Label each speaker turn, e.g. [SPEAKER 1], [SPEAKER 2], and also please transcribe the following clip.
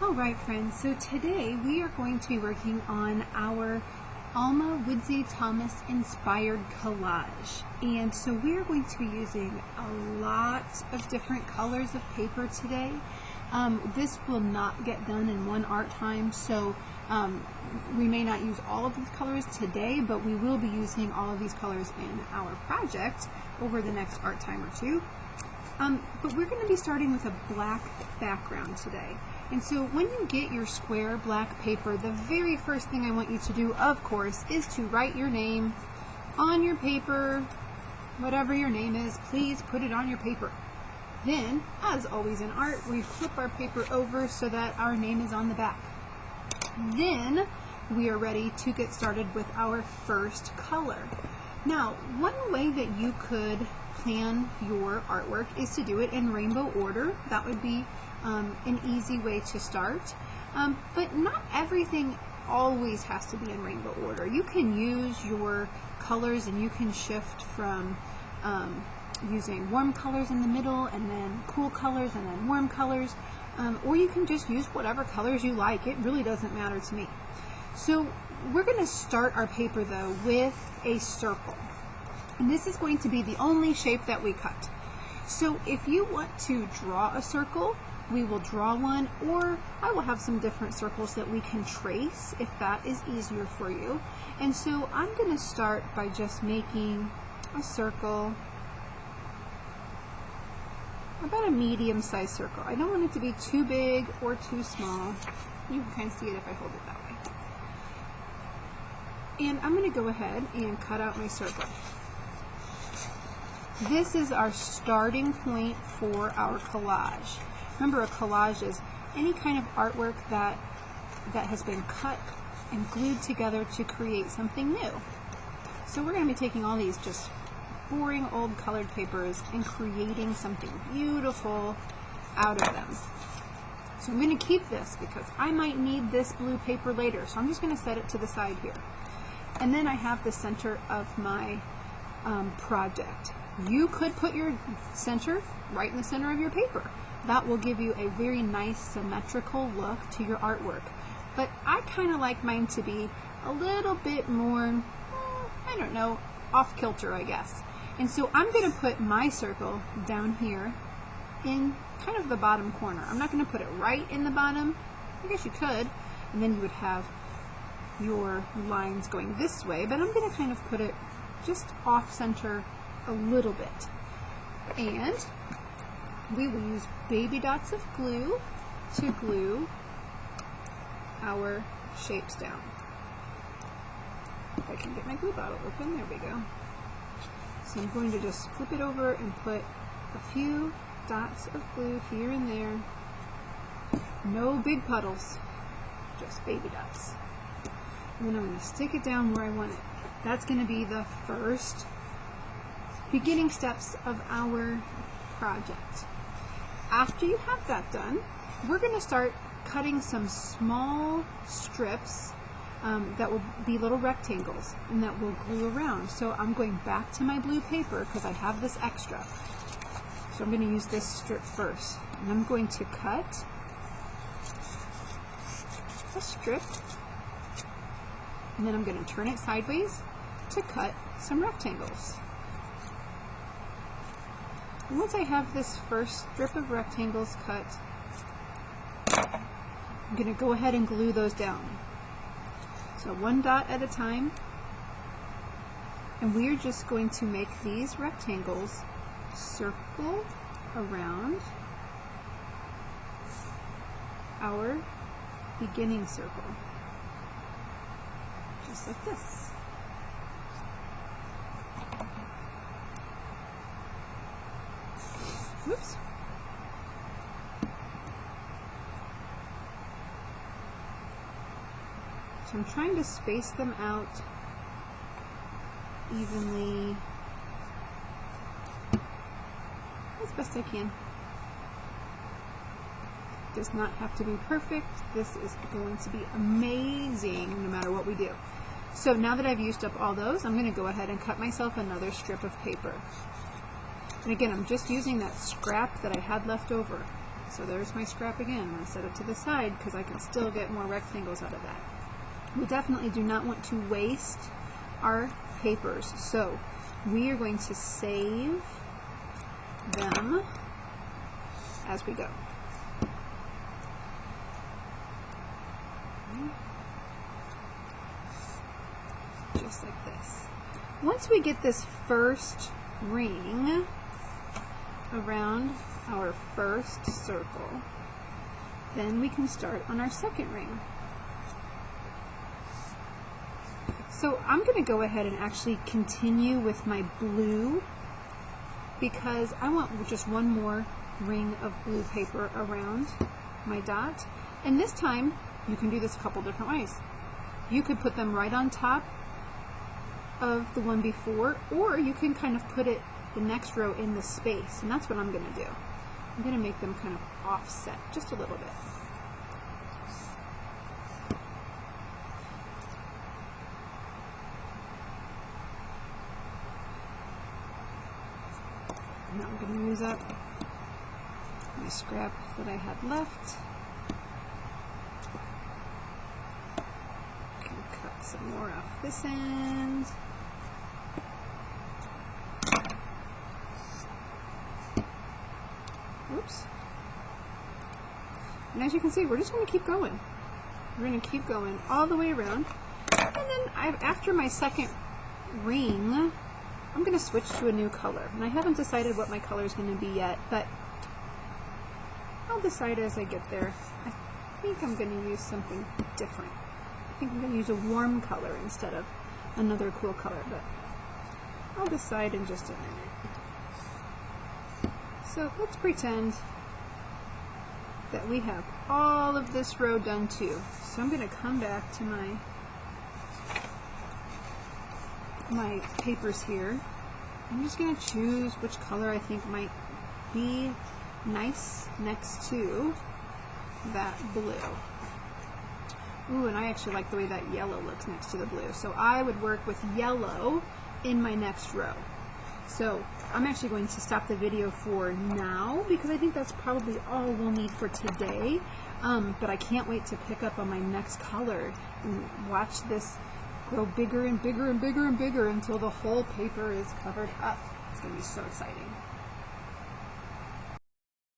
[SPEAKER 1] Alright friends, so today we are going to be working on our Alma Woodsey Thomas inspired collage. And so we are going to be using a lot of different colors of paper today. This will not get done in one art time, so we may not use all of these colors today, but we will be using all of these colors in our project over the next art time or two. But we're going to be starting with a black background today. And so when you get your square black paper, the very first thing I want you to do, of course, is to write your name on your paper. Whatever your name is, please put it on your paper. Then, as always in art, we flip our paper over so that our name is on the back. Then we are ready to get started with our first color. Now, one way that you could plan your artwork is to do it in rainbow order. That would be an easy way to start, but not everything always has to be in rainbow order. You can use your colors and you can shift from using warm colors in the middle and then cool colors and then warm colors, or you can just use whatever colors you like. It really doesn't matter to me. So we're going to start our paper though with a circle, and this is going to be the only shape that we cut. So if you want to draw a circle, we will draw one, or I will have some different circles that we can trace if that is easier for you. And so I'm going to start by just making a circle, about a medium-sized circle. I don't want it to be too big or too small. You can kind of see it if I hold it that way. And I'm going to go ahead and cut out my circle. This is our starting point for our collage. Remember, a collage is any kind of artwork that has been cut and glued together to create something new. So we're going to be taking all these just boring old colored papers and creating something beautiful out of them. So I'm going to keep this because I might need this blue paper later, so I'm just going to set it to the side here. And then I have the center of my project. You could put your center right in the center of your paper. That will give you a very nice symmetrical look to your artwork. But I kind of like mine to be a little bit more, I don't know, off kilter, I guess. And so I'm going to put my circle down here in kind of the bottom corner. I'm not going to put it right in the bottom. I guess you could, and then you would have your lines going this way, but I'm going to kind of put it just off center a little bit. And we will use baby dots of glue to glue our shapes down. If I can get my glue bottle open, there we go. So I'm going to just flip it over and put a few dots of glue here and there. No big puddles, just baby dots. And then I'm going to stick it down where I want it. That's going to be the first beginning steps of our project. After you have that done, we're going to start cutting some small strips that will be little rectangles and that will glue around. So I'm going back to my blue paper because I have this extra. So I'm going to use this strip first. And I'm going to cut a strip, and then I'm going to turn it sideways to cut some rectangles. Once I have this first strip of rectangles cut, I'm going to go ahead and glue those down. So one dot at a time, and we're just going to make these rectangles circle around our beginning circle, just like this. Whoops. So I'm trying to space them out evenly as best I can. Does not have to be perfect. This is going to be amazing no matter what we do. So now that I've used up all those, I'm going to go ahead and cut myself another strip of paper. And again, I'm just using that scrap that I had left over. So there's my scrap again. I'm going to set it to the side because I can still get more rectangles out of that. We definitely do not want to waste our papers, so we are going to save them as we go. Just like this. Once we get this first ring around our first circle, then we can start on our second ring. So I'm going to go ahead and actually continue with my blue because I want just one more ring of blue paper around my dot. And this time, you can do this a couple different ways. You could put them right on top of the one before, or you can kind of put it the next row in the space, and that's what I'm going to do. I'm going to make them kind of offset just a little bit. Now I'm going to use up my scrap that I had left. I can cut some more off this end. Oops. And as you can see, we're just going to keep going. We're going to keep going all the way around. And then after my second ring, I'm going to switch to a new color. And I haven't decided what my color is going to be yet, but I'll decide as I get there. I think I'm going to use something different. I think I'm going to use a warm color instead of another cool color, but I'll decide in just a minute. So let's pretend that we have all of this row done too. So I'm going to come back to my papers here. I'm just going to choose which color I think might be nice next to that blue. Ooh, and I actually like the way that yellow looks next to the blue. So I would work with yellow in my next row. So I'm actually going to stop the video for now because I think that's probably all we'll need for today. But I can't wait to pick up on my next color and watch this grow bigger and bigger and bigger and bigger until the whole paper is covered up. It's going to be so exciting.